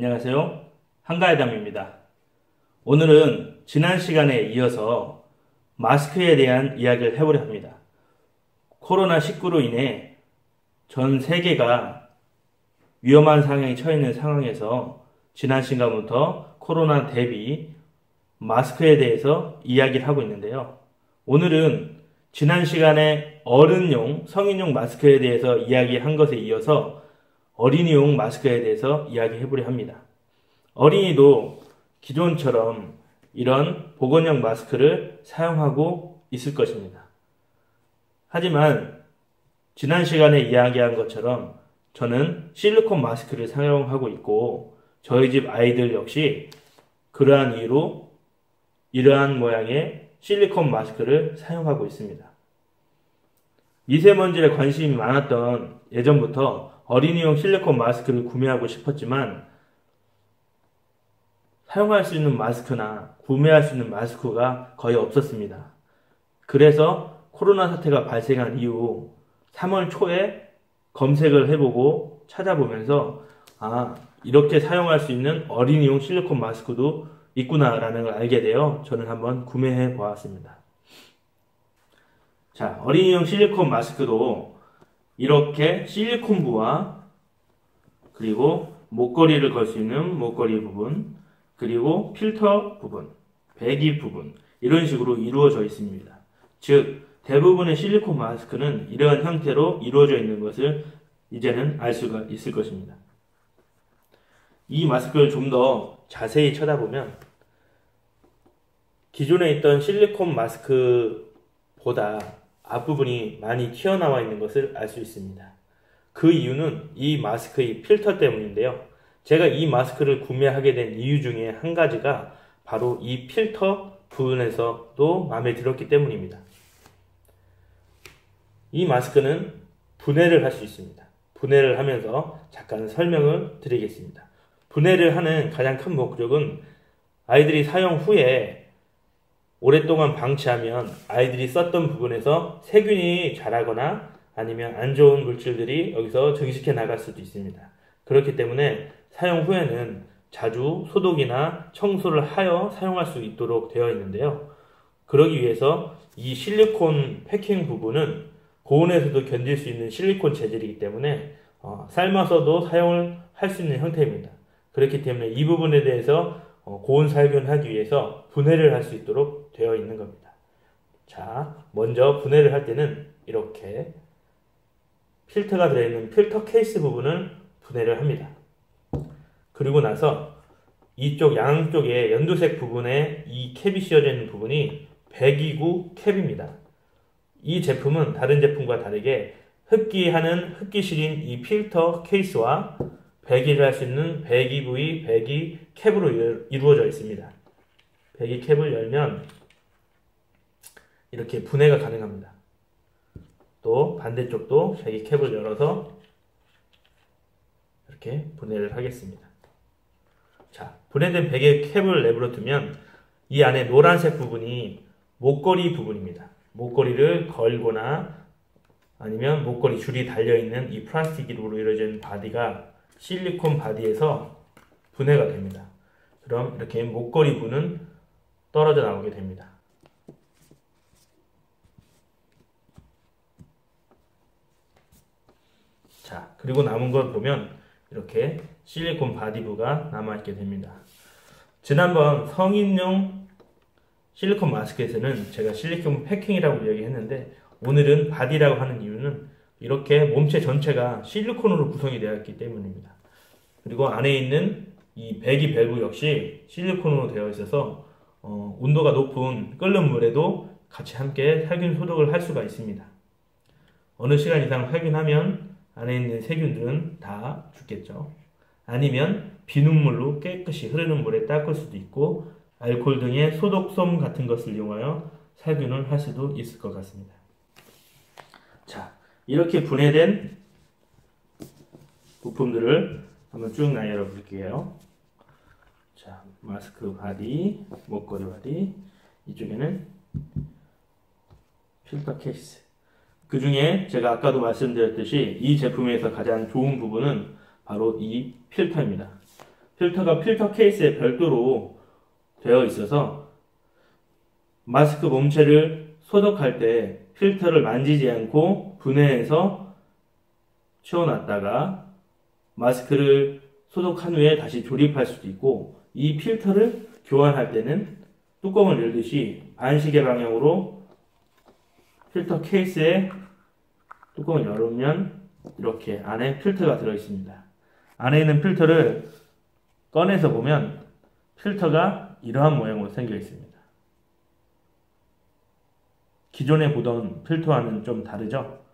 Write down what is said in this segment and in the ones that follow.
안녕하세요. 한가해담입니다. 오늘은 지난 시간에 이어서 마스크에 대한 이야기를 해보려 합니다. 코로나19로 인해 전 세계가 위험한 상황에 처해 있는 상황에서 지난 시간부터 코로나 대비 마스크에 대해서 이야기를 하고 있는데요. 오늘은 지난 시간에 어른용, 성인용 마스크에 대해서 이야기한 것에 이어서 어린이용 마스크에 대해서 이야기해보려 합니다. 어린이도 기존처럼 이런 보건용 마스크를 사용하고 있을 것입니다. 하지만 지난 시간에 이야기한 것처럼 저는 실리콘 마스크를 사용하고 있고 저희 집 아이들 역시 그러한 이유로 이러한 모양의 실리콘 마스크를 사용하고 있습니다. 미세먼지에 관심이 많았던 예전부터 어린이용 실리콘 마스크를 구매하고 싶었지만 사용할 수 있는 마스크나 구매할 수 있는 마스크가 거의 없었습니다. 그래서 코로나 사태가 발생한 이후 3월 초에 검색을 해보고 찾아보면서 이렇게 사용할 수 있는 어린이용 실리콘 마스크도 있구나라는 걸 알게 되어 저는 한번 구매해 보았습니다. 자, 어린이용 실리콘 마스크도 이렇게 실리콘부와 그리고 목걸이를 걸 수 있는 목걸이 부분, 그리고 필터 부분, 배기 부분 이런 식으로 이루어져 있습니다. 즉 대부분의 실리콘 마스크는 이러한 형태로 이루어져 있는 것을 이제는 알 수가 있을 것입니다. 이 마스크를 좀 더 자세히 쳐다보면 기존에 있던 실리콘 마스크보다 앞부분이 많이 튀어나와 있는 것을 알 수 있습니다. 그 이유는 이 마스크의 필터 때문인데요. 제가 이 마스크를 구매하게 된 이유 중에 한 가지가 바로 이 필터 부분에서도 마음에 들었기 때문입니다. 이 마스크는 분해를 할 수 있습니다. 분해를 하면서 잠깐 설명을 드리겠습니다. 분해를 하는 가장 큰 목적은 아이들이 사용 후에 오랫동안 방치하면 아이들이 썼던 부분에서 세균이 자라거나 아니면 안 좋은 물질들이 여기서 증식해 나갈 수도 있습니다. 그렇기 때문에 사용 후에는 자주 소독이나 청소를 하여 사용할 수 있도록 되어 있는데요. 그러기 위해서 이 실리콘 패킹 부분은 고온에서도 견딜 수 있는 실리콘 재질이기 때문에 삶아서도 사용을 할 수 있는 형태입니다. 그렇기 때문에 이 부분에 대해서 고온 살균하기 위해서 분해를 할 수 있도록 되어 있는 겁니다. 자, 먼저 분해를 할 때는 이렇게 필터가 들어있는 필터 케이스 부분을 분해를 합니다. 그리고 나서 이쪽 양쪽에 연두색 부분에 이 캡이 씌워져 있는 부분이 배기구 캡입니다. 이 제품은 다른 제품과 다르게 흡기하는 흡기실인 이 필터 케이스와 배기를 할 수 있는 배기 부위, 배기 캡으로 이루어져 있습니다. 배기 캡을 열면 이렇게 분해가 가능합니다. 또 반대쪽도 배기 캡을 열어서 이렇게 분해를 하겠습니다. 자, 분해된 배기 캡을 내버려 두면 이 안에 노란색 부분이 목걸이 부분입니다. 목걸이를 걸거나 아니면 목걸이 줄이 달려있는 이 플라스틱으로 이루어진 바디가 실리콘 바디에서 분해가 됩니다. 그럼 이렇게 목걸이 부분은 떨어져 나오게 됩니다. 자, 그리고 남은 걸 보면 이렇게 실리콘 바디부가 남아있게 됩니다. 지난번 성인용 실리콘 마스크에서는 제가 실리콘 패킹이라고 이야기했는데 오늘은 바디라고 하는 이유는 이렇게 몸체 전체가 실리콘으로 구성이 되어 있기 때문입니다. 그리고 안에 있는 이 배기 밸브 역시 실리콘으로 되어 있어서 온도가 높은 끓는 물에도 같이 함께 살균 소독을 할 수가 있습니다. 어느 시간 이상 살균하면 안에 있는 세균들은 다 죽겠죠. 아니면 비눗물로 깨끗이 흐르는 물에 닦을 수도 있고 알코올 등의 소독솜 같은 것을 이용하여 살균을 할 수도 있을 것 같습니다. 자, 이렇게 분해된 부품들을 한번 쭉 나열해 볼게요. 자, 마스크 바디, 목걸이 바디, 이쪽에는 필터 케이스. 그 중에 제가 아까도 말씀드렸듯이 이 제품에서 가장 좋은 부분은 바로 이 필터입니다. 필터가 필터 케이스에 별도로 되어 있어서 마스크 몸체를 소독할 때 필터를 만지지 않고 분해해서 채워놨다가 마스크를 소독한 후에 다시 조립할 수도 있고, 이 필터를 교환할 때는 뚜껑을 열듯이 반시계 방향으로 필터 케이스에 뚜껑을 열으면 이렇게 안에 필터가 들어있습니다. 안에 있는 필터를 꺼내서 보면 필터가 이러한 모양으로 생겨 있습니다. 기존에 보던 필터와는 좀 다르죠?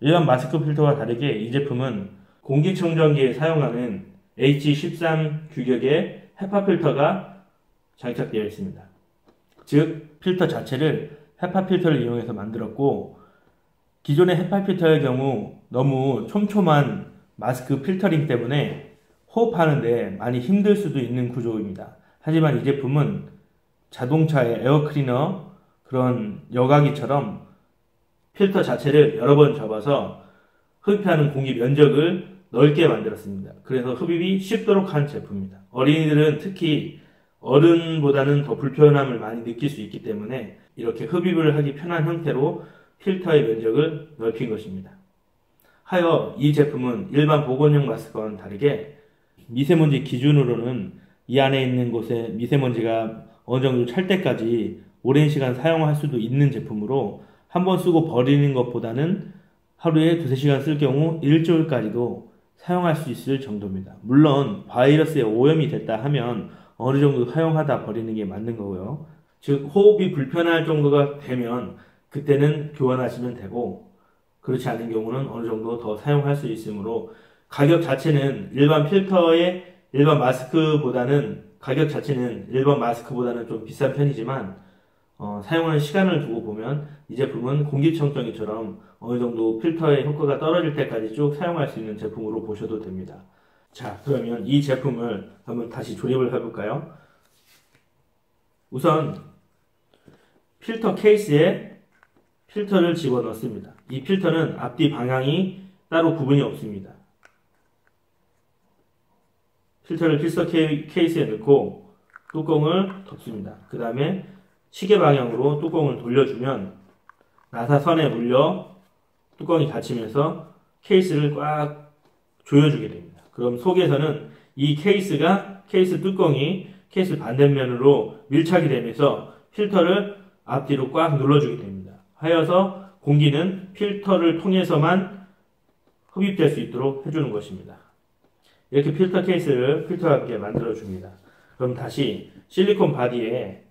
일반 마스크 필터와 다르게 이 제품은 공기청정기에 사용하는 H13 규격의 헤파 필터가 장착되어 있습니다. 즉, 필터 자체를 헤파 필터를 이용해서 만들었고, 기존의 헤파 필터의 경우 너무 촘촘한 마스크 필터링 때문에 호흡하는데 많이 힘들 수도 있는 구조입니다. 하지만 이 제품은 자동차의 에어클리너 그런 여과기처럼 필터 자체를 여러 번 접어서 흡입하는 공기 면적을 넓게 만들었습니다. 그래서 흡입이 쉽도록 한 제품입니다. 어린이들은 특히 어른보다는 더 불편함을 많이 느낄 수 있기 때문에 이렇게 흡입을 하기 편한 형태로 필터의 면적을 넓힌 것입니다. 하여 이 제품은 일반 보건용 마스크와는 다르게 미세먼지 기준으로는 이 안에 있는 곳에 미세먼지가 어느 정도 찰 때까지 오랜 시간 사용할 수도 있는 제품으로 한 번 쓰고 버리는 것보다는 하루에 2~3시간 쓸 경우 일주일까지도 사용할 수 있을 정도입니다. 물론 바이러스에 오염이 됐다 하면 어느 정도 사용하다 버리는 게 맞는 거고요. 즉 호흡이 불편할 정도가 되면 그때는 교환하시면 되고, 그렇지 않은 경우는 어느 정도 더 사용할 수 있으므로 가격 자체는 일반 마스크보다는 좀 비싼 편이지만 사용하는 시간을 두고 보면 이 제품은 공기청정기처럼 어느 정도 필터의 효과가 떨어질 때까지 쭉 사용할 수 있는 제품으로 보셔도 됩니다. 자, 그러면 이 제품을 한번 다시 조립을 해볼까요? 우선 필터 케이스에 필터를 집어넣습니다. 이 필터는 앞뒤 방향이 따로 구분이 없습니다. 필터를 필터 케이스에 넣고 뚜껑을 덮습니다. 그 다음에 시계 방향으로 뚜껑을 돌려주면 나사선에 물려 뚜껑이 닫히면서 케이스를 꽉 조여주게 됩니다. 그럼 속에서는 이 케이스 뚜껑이 케이스 반대면으로 밀착이 되면서 필터를 앞뒤로 꽉 눌러주게 됩니다. 하여서 공기는 필터를 통해서만 흡입될 수 있도록 해주는 것입니다. 이렇게 필터 케이스를 필터와 함께 만들어줍니다. 그럼 다시 실리콘 바디에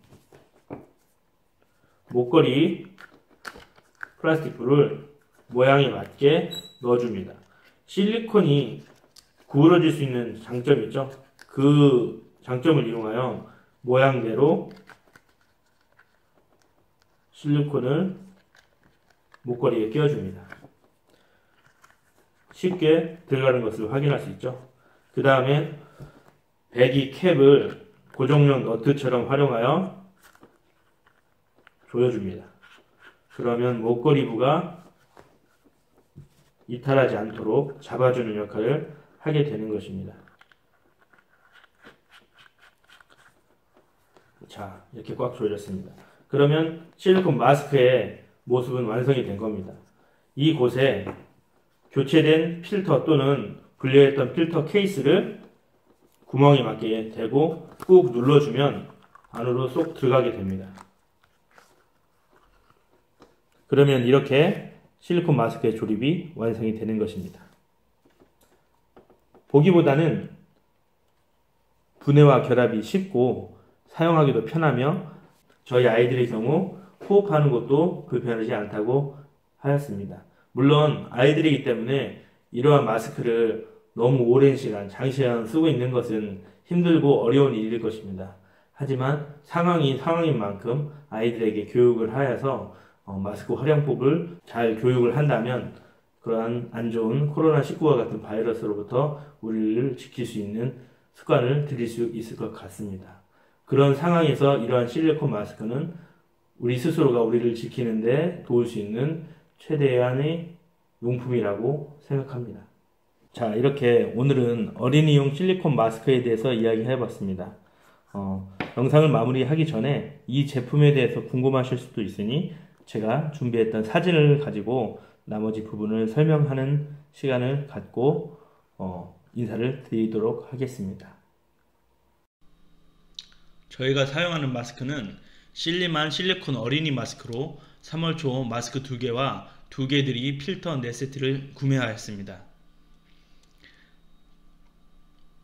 목걸이 플라스틱 불을 모양에 맞게 넣어줍니다. 실리콘이 구부러질 수 있는 장점이 있죠. 그 장점을 이용하여 모양대로 실리콘을 목걸이에 끼워줍니다. 쉽게 들어가는 것을 확인할 수 있죠. 그 다음에 배기 캡을 고정용 너트처럼 활용하여 조여줍니다. 그러면 목걸이부가 이탈하지 않도록 잡아주는 역할을 하게 되는 것입니다. 자, 이렇게 꽉 조여졌습니다. 그러면 실리콘 마스크의 모습은 완성이 된 겁니다. 이곳에 교체된 필터 또는 분리했던 필터 케이스를 구멍에 맞게 대고 꾹 눌러주면 안으로 쏙 들어가게 됩니다. 그러면 이렇게 실리콘 마스크의 조립이 완성이 되는 것입니다. 보기보다는 분해와 결합이 쉽고 사용하기도 편하며 저희 아이들의 경우 호흡하는 것도 불편하지 않다고 하였습니다. 물론 아이들이기 때문에 이러한 마스크를 너무 오랜 시간, 장시간 쓰고 있는 것은 힘들고 어려운 일일 것입니다. 하지만 상황인 만큼 아이들에게 교육을 하여서 마스크 활용법을 잘 교육을 한다면 그러한 안 좋은 코로나19와 같은 바이러스로부터 우리를 지킬 수 있는 습관을 들일 수 있을 것 같습니다. 그런 상황에서 이러한 실리콘 마스크는 우리 스스로가 우리를 지키는데 도울 수 있는 최대한의 용품이라고 생각합니다. 자, 이렇게 오늘은 어린이용 실리콘 마스크에 대해서 이야기해 봤습니다. 영상을 마무리하기 전에 이 제품에 대해서 궁금하실 수도 있으니 제가 준비했던 사진을 가지고 나머지 부분을 설명하는 시간을 갖고 인사를 드리도록 하겠습니다. 저희가 사용하는 마스크는 실리만 실리콘 어린이 마스크로 3월 초 마스크 2개와 2개들이 필터 4세트를 구매하였습니다.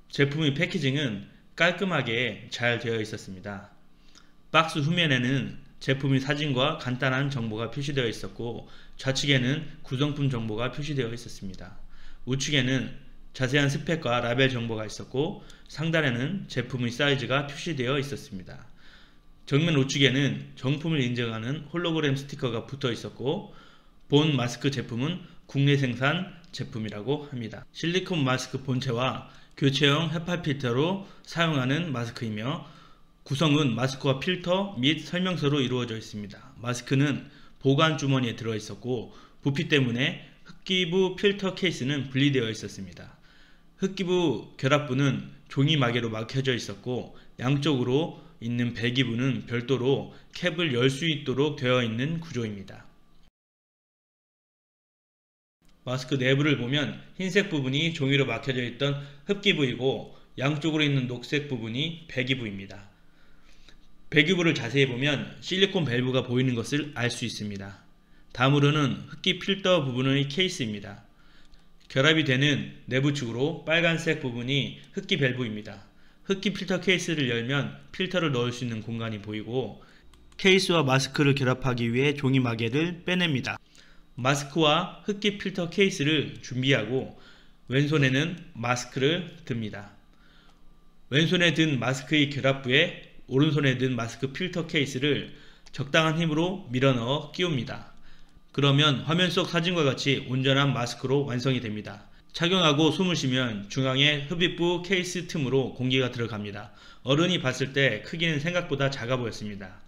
제품의 패키징은 깔끔하게 잘 되어 있었습니다. 박스 후면에는 제품의 사진과 간단한 정보가 표시되어 있었고 좌측에는 구성품 정보가 표시되어 있었습니다. 우측에는 자세한 스펙과 라벨 정보가 있었고 상단에는 제품의 사이즈가 표시되어 있었습니다. 정면 우측에는 정품을 인증하는 홀로그램 스티커가 붙어 있었고 본 마스크 제품은 국내 생산 제품이라고 합니다. 실리콘 마스크 본체와 교체형 헤파 필터로 사용하는 마스크이며 구성은 마스크와 필터 및 설명서로 이루어져 있습니다. 마스크는 보관 주머니에 들어 있었고 부피 때문에 흡기부 필터 케이스는 분리되어 있었습니다. 흡기부 결합부는 종이 마개로 막혀져 있었고 양쪽으로 있는 배기부는 별도로 캡을 열 수 있도록 되어 있는 구조입니다. 마스크 내부를 보면 흰색 부분이 종이로 막혀져 있던 흡기부이고 양쪽으로 있는 녹색 부분이 배기부입니다. 배기부를 자세히 보면 실리콘 밸브가 보이는 것을 알 수 있습니다. 다음으로는 흡기 필터 부분의 케이스입니다. 결합이 되는 내부축으로 빨간색 부분이 흡기 밸브입니다. 흡기 필터 케이스를 열면 필터를 넣을 수 있는 공간이 보이고 케이스와 마스크를 결합하기 위해 종이 마개를 빼냅니다. 마스크와 흡기 필터 케이스를 준비하고 왼손에는 마스크를 듭니다. 왼손에 든 마스크의 결합부에 오른손에 든 마스크 필터 케이스를 적당한 힘으로 밀어넣어 끼웁니다. 그러면 화면 속 사진과 같이 온전한 마스크로 완성이 됩니다. 착용하고 숨을 쉬면 중앙에 흡입부 케이스 틈으로 공기가 들어갑니다. 어른이 봤을 때 크기는 생각보다 작아 보였습니다.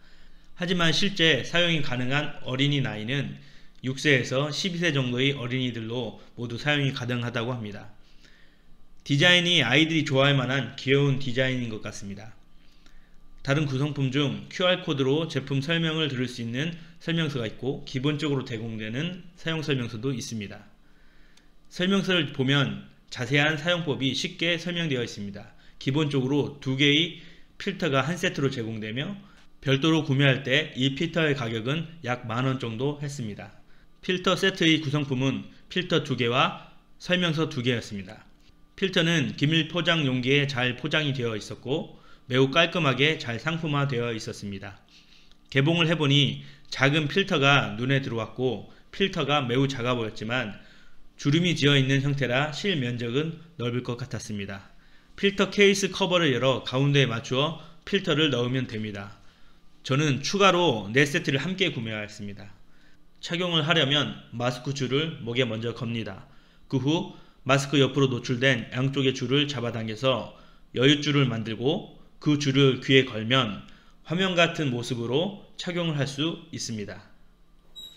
하지만 실제 사용이 가능한 어린이 나이는 6세에서 12세 정도의 어린이들로 모두 사용이 가능하다고 합니다. 디자인이 아이들이 좋아할 만한 귀여운 디자인인 것 같습니다. 다른 구성품 중 QR코드로 제품 설명을 들을 수 있는 설명서가 있고 기본적으로 제공되는 사용 설명서도 있습니다. 설명서를 보면 자세한 사용법이 쉽게 설명되어 있습니다. 기본적으로 2개의 필터가 한 세트로 제공되며 별도로 구매할 때 이 필터의 가격은 약 10,000원 정도 했습니다. 필터 세트의 구성품은 필터 2개와 설명서 2개였습니다. 필터는 기밀 포장 용기에 잘 포장이 되어 있었고 매우 깔끔하게 잘 상품화되어 있었습니다. 개봉을 해보니 작은 필터가 눈에 들어왔고 필터가 매우 작아 보였지만 주름이 지어 있는 형태라 실 면적은 넓을 것 같았습니다. 필터 케이스 커버를 열어 가운데에 맞추어 필터를 넣으면 됩니다. 저는 추가로 4세트를 함께 구매하였습니다. 착용을 하려면 마스크 줄을 목에 먼저 겁니다. 그 후 마스크 옆으로 노출된 양쪽의 줄을 잡아당겨서 여윳줄을 만들고 그 줄을 귀에 걸면 화면 같은 모습으로 착용을 할 수 있습니다.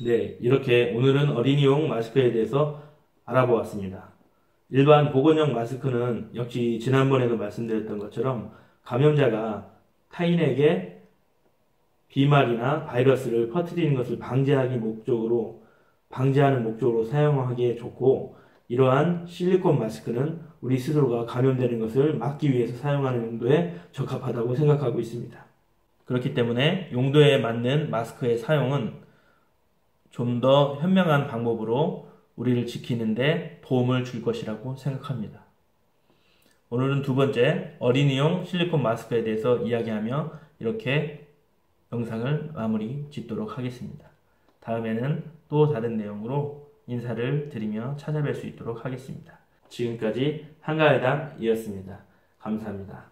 네, 이렇게 오늘은 어린이용 마스크에 대해서 알아보았습니다. 일반 보건용 마스크는 역시 지난번에도 말씀드렸던 것처럼 감염자가 타인에게 비말이나 바이러스를 퍼뜨리는 것을 방지하는 목적으로 사용하기에 좋고 이러한 실리콘 마스크는 우리 스스로가 감염되는 것을 막기 위해서 사용하는 용도에 적합하다고 생각하고 있습니다. 그렇기 때문에 용도에 맞는 마스크의 사용은 좀 더 현명한 방법으로 우리를 지키는 데 도움을 줄 것이라고 생각합니다. 오늘은 2번째 어린이용 실리콘 마스크에 대해서 이야기하며 이렇게 영상을 마무리 짓도록 하겠습니다. 다음에는 또 다른 내용으로 인사를 드리며 찾아뵐 수 있도록 하겠습니다. 지금까지 한가해당이었습니다. 감사합니다.